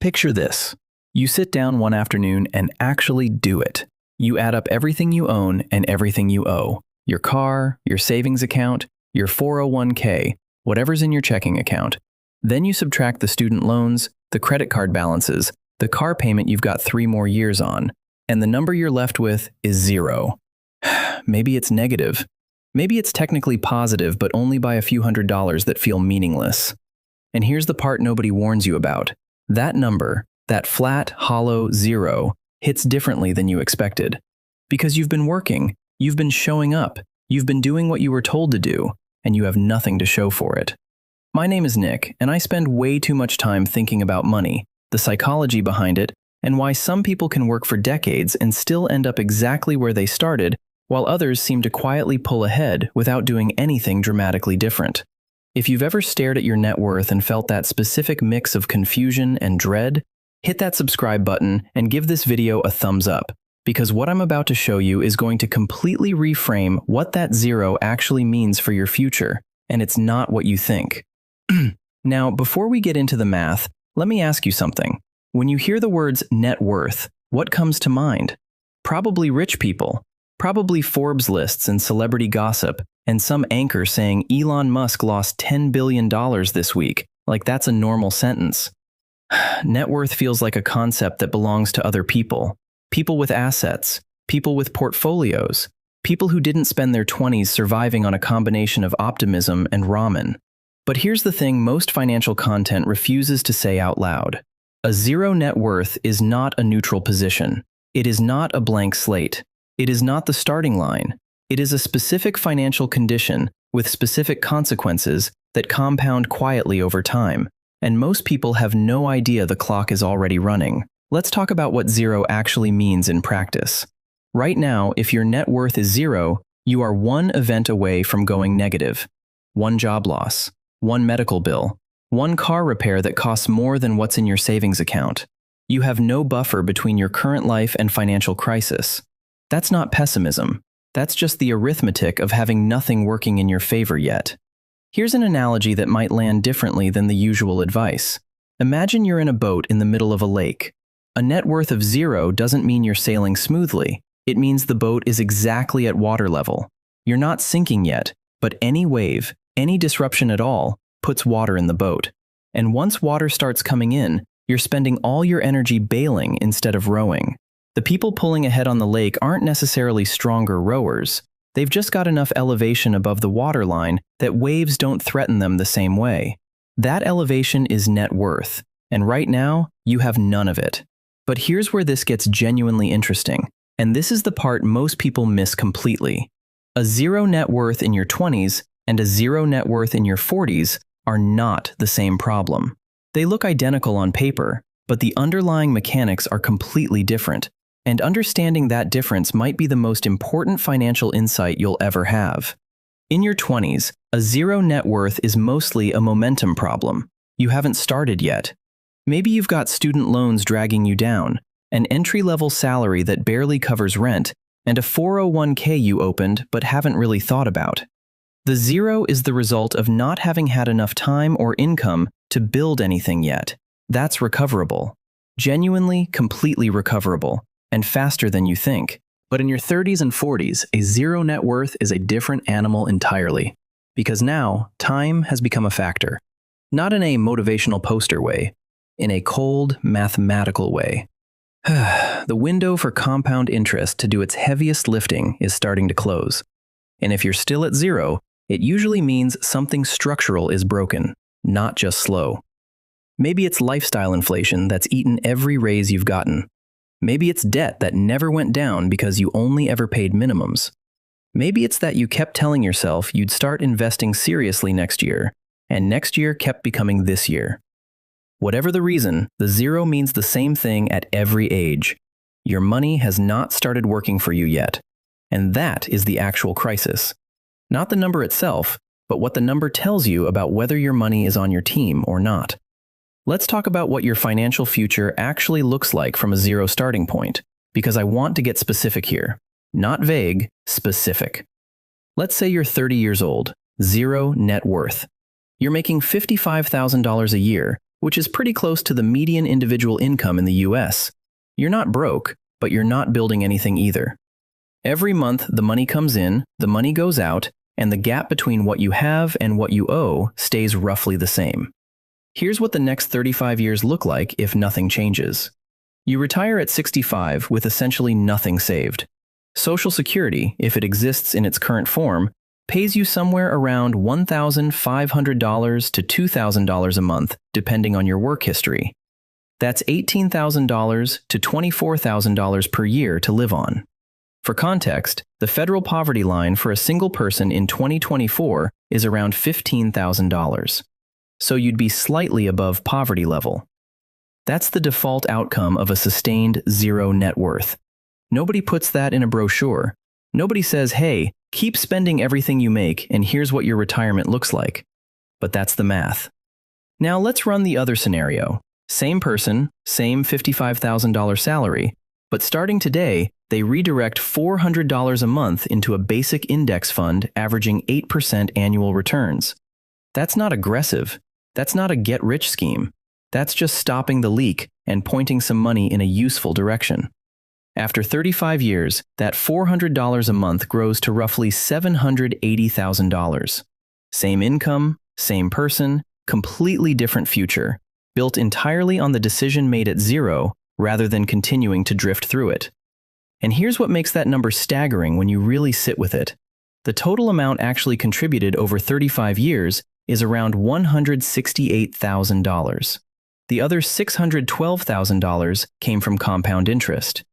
Picture this. You sit down one afternoon and actually do it. You add up everything you own and everything you owe. Your car, your savings account, your 401k, whatever's in your checking account. Then you subtract the student loans, the credit card balances, the car payment you've got 3 more years on, and the number you're left with is 0. Maybe it's negative. Maybe it's technically positive, but only by a few $100s that feel meaningless. And here's the part nobody warns you about. That number, that flat, hollow 0, hits differently than you expected. Because you've been working, you've been showing up, you've been doing what you were told to do, and you have nothing to show for it. My name is Nick, and I spend way too much time thinking about money, the psychology behind it, and why some people can work for decades and still end up exactly where they started, while others seem to quietly pull ahead without doing anything dramatically different. If you've ever stared at your net worth and felt that specific mix of confusion and dread, hit that subscribe button and give this video a thumbs up, because what I'm about to show you is going to completely reframe what that 0 actually means for your future, and it's not what you think. Now, before we get into the math, let me ask you something. When you hear the words net worth, what comes to mind? Probably rich people. Probably Forbes lists and celebrity gossip, and some anchor saying Elon Musk lost $10 billion this week, like that's a normal sentence. Net worth feels like a concept that belongs to other people. People with assets, people with portfolios, people who didn't spend their 20s surviving on a combination of optimism and ramen. But here's the thing most financial content refuses to say out loud. A 0 net worth is not a neutral position. It is not a blank slate. It is not the starting line. It is a specific financial condition with specific consequences that compound quietly over time. And most people have no idea the clock is already running. Let's talk about what 0 actually means in practice. Right now, if your net worth is 0, you are one event away from going negative. One job loss, one medical bill, one car repair that costs more than what's in your savings account. You have no buffer between your current life and financial crisis. That's not pessimism. That's just the arithmetic of having nothing working in your favor yet. Here's an analogy that might land differently than the usual advice. Imagine you're in a boat in the middle of a lake. A net worth of 0 doesn't mean you're sailing smoothly. It means the boat is exactly at water level. You're not sinking yet, but any wave, any disruption at all, puts water in the boat. And once water starts coming in, you're spending all your energy bailing instead of rowing. The people pulling ahead on the lake aren't necessarily stronger rowers. They've just got enough elevation above the waterline that waves don't threaten them the same way. That elevation is net worth, and right now, you have none of it. But here's where this gets genuinely interesting, and this is the part most people miss completely. A 0 net worth in your 20s and a 0 net worth in your 40s are not the same problem. They look identical on paper, but the underlying mechanics are completely different. And understanding that difference might be the most important financial insight you'll ever have. In your 20s, a 0 net worth is mostly a momentum problem. You haven't started yet. Maybe you've got student loans dragging you down, an entry-level salary that barely covers rent, and a 401k you opened but haven't really thought about. The 0 is the result of not having had enough time or income to build anything yet. That's recoverable. Genuinely, completely recoverable. And faster than you think. But in your 30s and 40s, a 0 net worth is a different animal entirely. Because now, time has become a factor. Not in a motivational poster way, in a cold, mathematical way. The window for compound interest to do its heaviest lifting is starting to close. And if you're still at 0, it usually means something structural is broken, not just slow. Maybe it's lifestyle inflation that's eaten every raise you've gotten. Maybe it's debt that never went down because you only ever paid minimums. Maybe it's that you kept telling yourself you'd start investing seriously next year, and next year kept becoming this year. Whatever the reason, the 0 means the same thing at every age. Your money has not started working for you yet. And that is the actual crisis. Not the number itself, but what the number tells you about whether your money is on your team or not. Let's talk about what your financial future actually looks like from a 0 starting point, because I want to get specific here. Not vague, specific. Let's say you're 30 years old, 0 net worth. You're making $55,000 a year, which is pretty close to the median individual income in the US. You're not broke, but you're not building anything either. Every month, the money comes in, the money goes out, and the gap between what you have and what you owe stays roughly the same. Here's what the next 35 years look like if nothing changes. You retire at 65 with essentially nothing saved. Social Security, if it exists in its current form, pays you somewhere around $1,500 to $2,000 a month, depending on your work history. That's $18,000 to $24,000 per year to live on. For context, the federal poverty line for a single person in 2024 is around $15,000. So you'd be slightly above poverty level. That's the default outcome of a sustained zero net worth. Nobody puts that in a brochure. Nobody says, hey, keep spending everything you make and here's what your retirement looks like. But that's the math. Now let's run the other scenario. Same person, same $55,000 salary, but starting today, they redirect $400 a month into a basic index fund averaging 8% annual returns. That's not aggressive. That's not a get-rich scheme. That's just stopping the leak and pointing some money in a useful direction. After 35 years, that $400 a month grows to roughly $780,000. Same income, same person, completely different future, built entirely on the decision made at zero rather than continuing to drift through it. And here's what makes that number staggering when you really sit with it. The total amount actually contributed over 35 years is around $168,000. The other $612,000 came from compound interest.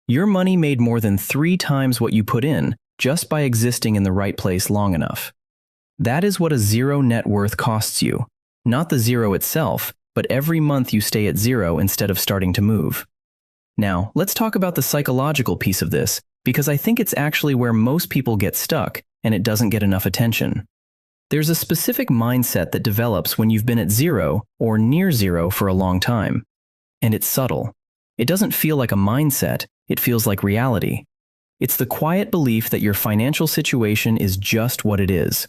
Your money made more than 3 times what you put in just by existing in the right place long enough. That is what a zero net worth costs you. Not the zero itself, but every month you stay at zero instead of starting to move. Now, let's talk about the psychological piece of this, because I think it's actually where most people get stuck and it doesn't get enough attention. There's a specific mindset that develops when you've been at zero or near zero for a long time. And it's subtle. It doesn't feel like a mindset, it feels like reality. It's the quiet belief that your financial situation is just what it is.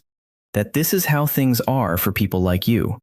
That this is how things are for people like you.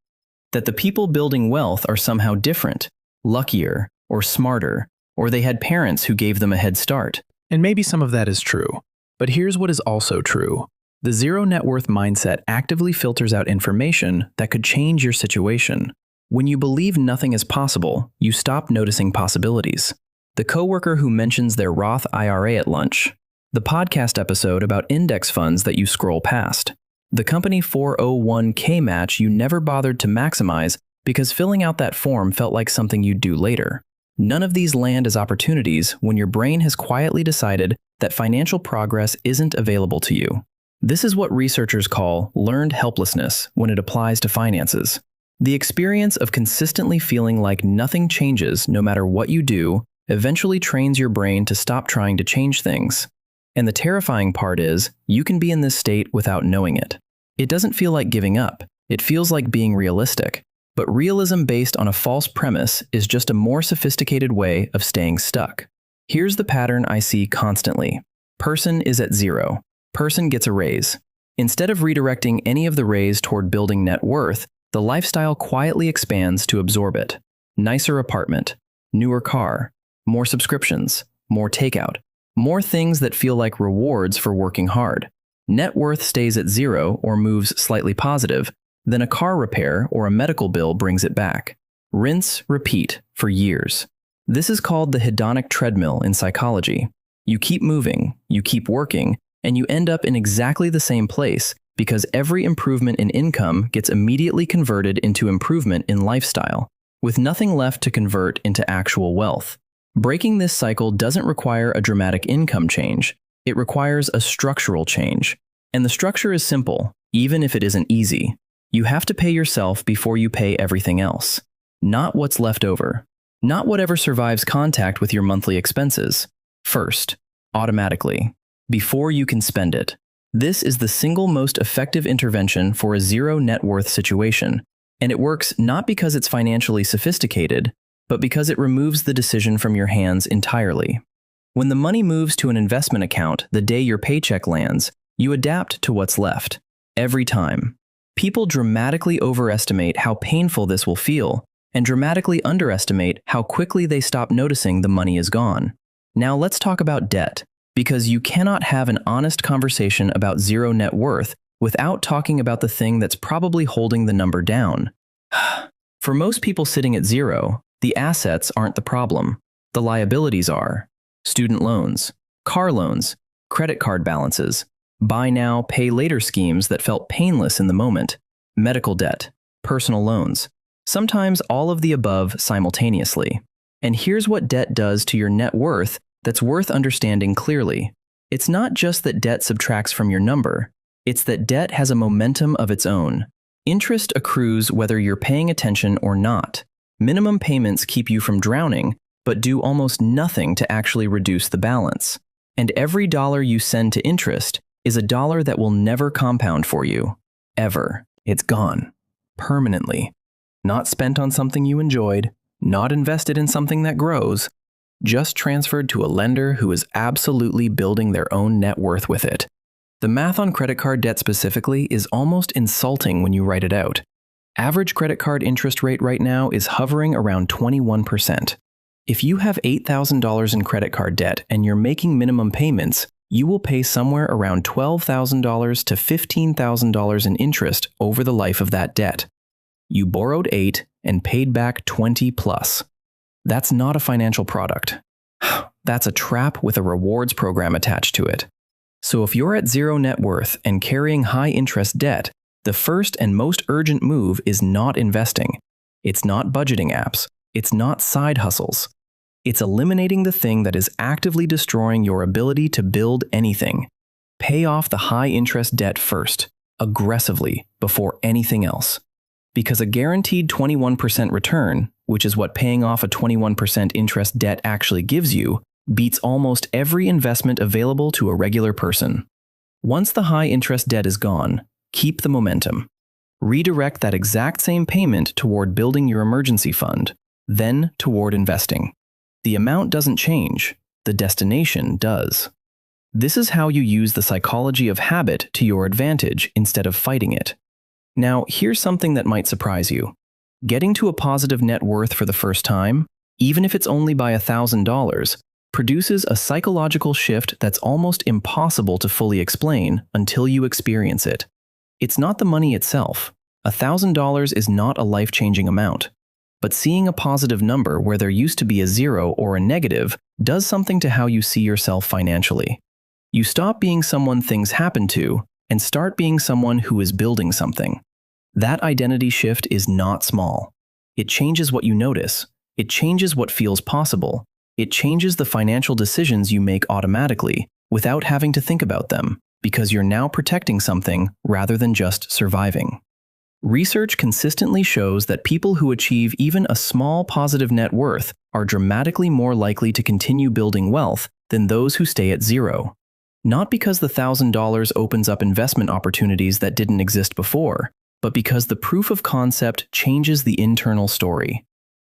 That the people building wealth are somehow different, luckier, or smarter, or they had parents who gave them a head start. And maybe some of that is true. But here's what is also true. The zero net worth mindset actively filters out information that could change your situation. When you believe nothing is possible, you stop noticing possibilities. The coworker who mentions their Roth IRA at lunch. The podcast episode about index funds that you scroll past. The company 401k match you never bothered to maximize because filling out that form felt like something you'd do later. None of these land as opportunities when your brain has quietly decided that financial progress isn't available to you. This is what researchers call learned helplessness when it applies to finances. The experience of consistently feeling like nothing changes no matter what you do eventually trains your brain to stop trying to change things. And the terrifying part is, you can be in this state without knowing it. It doesn't feel like giving up. It feels like being realistic. But realism based on a false premise is just a more sophisticated way of staying stuck. Here's the pattern I see constantly. Person is at zero. Person gets a raise. Instead of redirecting any of the raise toward building net worth, the lifestyle quietly expands to absorb it. Nicer apartment, newer car, more subscriptions, more takeout, more things that feel like rewards for working hard. Net worth stays at zero or moves slightly positive, then a car repair or a medical bill brings it back. Rinse, repeat for years. This is called the hedonic treadmill in psychology. You keep moving, you keep working, and you end up in exactly the same place because every improvement in income gets immediately converted into improvement in lifestyle, with nothing left to convert into actual wealth. Breaking this cycle doesn't require a dramatic income change. It requires a structural change. And the structure is simple, even if it isn't easy. You have to pay yourself before you pay everything else. Not what's left over. Not whatever survives contact with your monthly expenses. First, automatically, before you can spend it. This is the single most effective intervention for a zero net worth situation, and it works not because it's financially sophisticated, but because it removes the decision from your hands entirely. When the money moves to an investment account the day your paycheck lands, you adapt to what's left. Every time. People dramatically overestimate how painful this will feel, and dramatically underestimate how quickly they stop noticing the money is gone. Now let's talk about debt, because you cannot have an honest conversation about zero net worth without talking about the thing that's probably holding the number down. For most people sitting at zero, the assets aren't the problem. The liabilities are: student loans, car loans, credit card balances, buy now, pay later schemes that felt painless in the moment, medical debt, personal loans, sometimes all of the above simultaneously. And here's what debt does to your net worth that's worth understanding clearly. It's not just that debt subtracts from your number, it's that debt has a momentum of its own. Interest accrues whether you're paying attention or not. Minimum payments keep you from drowning, but do almost nothing to actually reduce the balance. And every dollar you send to interest is a dollar that will never compound for you. Ever. It's gone. Permanently. Not spent on something you enjoyed, not invested in something that grows, just transferred to a lender who is absolutely building their own net worth with it. The math on credit card debt specifically is almost insulting when you write it out. Average credit card interest rate right now is hovering around 21%. If you have $8,000 in credit card debt and you're making minimum payments, you will pay somewhere around $12,000 to $15,000 in interest over the life of that debt. You borrowed 8 and paid back 20 plus. That's not a financial product. That's a trap with a rewards program attached to it. So if you're at zero net worth and carrying high interest debt, the first and most urgent move is not investing. It's not budgeting apps. It's not side hustles. It's eliminating the thing that is actively destroying your ability to build anything. Pay off the high interest debt first, aggressively, before anything else. Because a guaranteed 21% return, which is what paying off a 21% interest debt actually gives you, beats almost every investment available to a regular person. Once the high interest debt is gone, keep the momentum. Redirect that exact same payment toward building your emergency fund, then toward investing. The amount doesn't change, the destination does. This is how you use the psychology of habit to your advantage instead of fighting it. Now, here's something that might surprise you. Getting to a positive net worth for the first time, even if it's only by $1,000, produces a psychological shift that's almost impossible to fully explain until you experience it. It's not the money itself. $1,000 is not a life-changing amount. But seeing a positive number where there used to be a zero or a negative does something to how you see yourself financially. You stop being someone things happen to and start being someone who is building something. That identity shift is not small. It changes what you notice. It changes what feels possible. It changes the financial decisions you make automatically without having to think about them, because you're now protecting something rather than just surviving. Research consistently shows that people who achieve even a small positive net worth are dramatically more likely to continue building wealth than those who stay at zero. Not because the $1,000 opens up investment opportunities that didn't exist before, but because the proof of concept changes the internal story.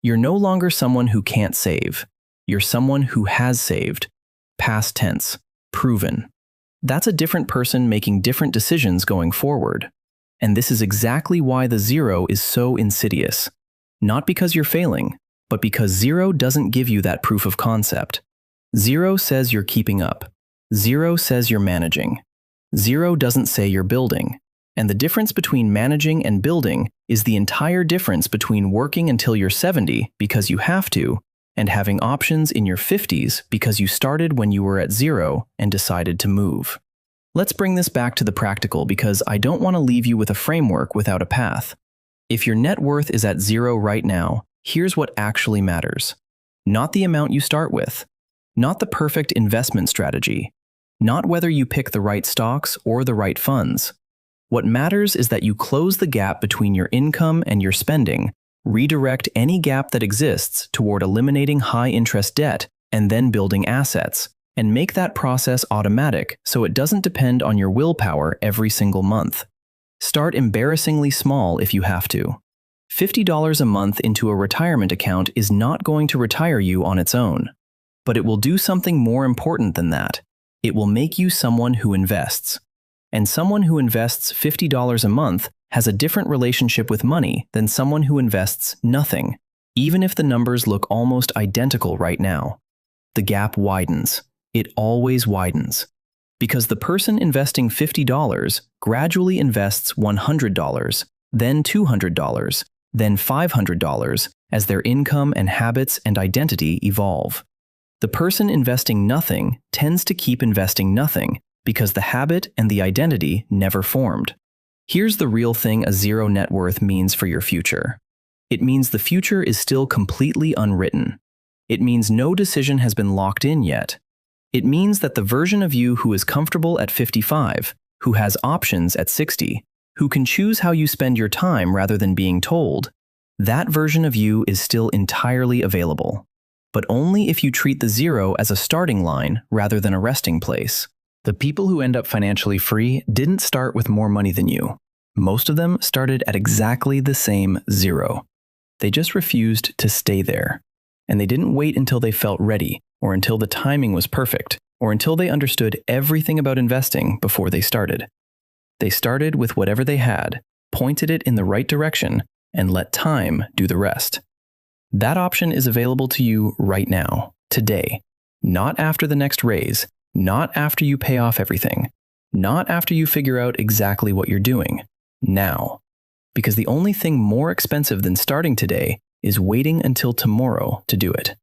You're no longer someone who can't save. You're someone who has saved. Past tense. Proven. That's a different person making different decisions going forward. And this is exactly why the zero is so insidious. Not because you're failing, but because zero doesn't give you that proof of concept. Zero says you're keeping up. Zero says you're managing. Zero doesn't say you're building. And the difference between managing and building is the entire difference between working until you're 70 because you have to, and having options in your 50s because you started when you were at zero and decided to move. Let's bring this back to the practical because I don't want to leave you with a framework without a path. If your net worth is at zero right now, here's what actually matters. Not the amount you start with. Not the perfect investment strategy. Not whether you pick the right stocks or the right funds. What matters is that you close the gap between your income and your spending, redirect any gap that exists toward eliminating high-interest debt and then building assets, and make that process automatic so it doesn't depend on your willpower every single month. Start embarrassingly small if you have to. $50 a month into a retirement account is not going to retire you on its own. But it will do something more important than that. It will make you someone who invests. And someone who invests $50 a month has a different relationship with money than someone who invests nothing. Even if the numbers look almost identical right now, the gap widens. It always widens. Because the person investing $50 gradually invests $100, then $200, then $500 as their income and habits and identity evolve. The person investing nothing tends to keep investing nothing because the habit and the identity never formed. Here's the real thing a zero net worth means for your future. It means the future is still completely unwritten. It means no decision has been locked in yet. It means that the version of you who is comfortable at 55, who has options at 60, who can choose how you spend your time rather than being told, that version of you is still entirely available. But only if you treat the zero as a starting line rather than a resting place. The people who end up financially free didn't start with more money than you. Most of them started at exactly the same zero. They just refused to stay there. And they didn't wait until they felt ready, or until the timing was perfect, or until they understood everything about investing before they started. They started with whatever they had, pointed it in the right direction, and let time do the rest. That option is available to you right now, today, not after the next raise, not after you pay off everything, not after you figure out exactly what you're doing, now. Because the only thing more expensive than starting today is waiting until tomorrow to do it.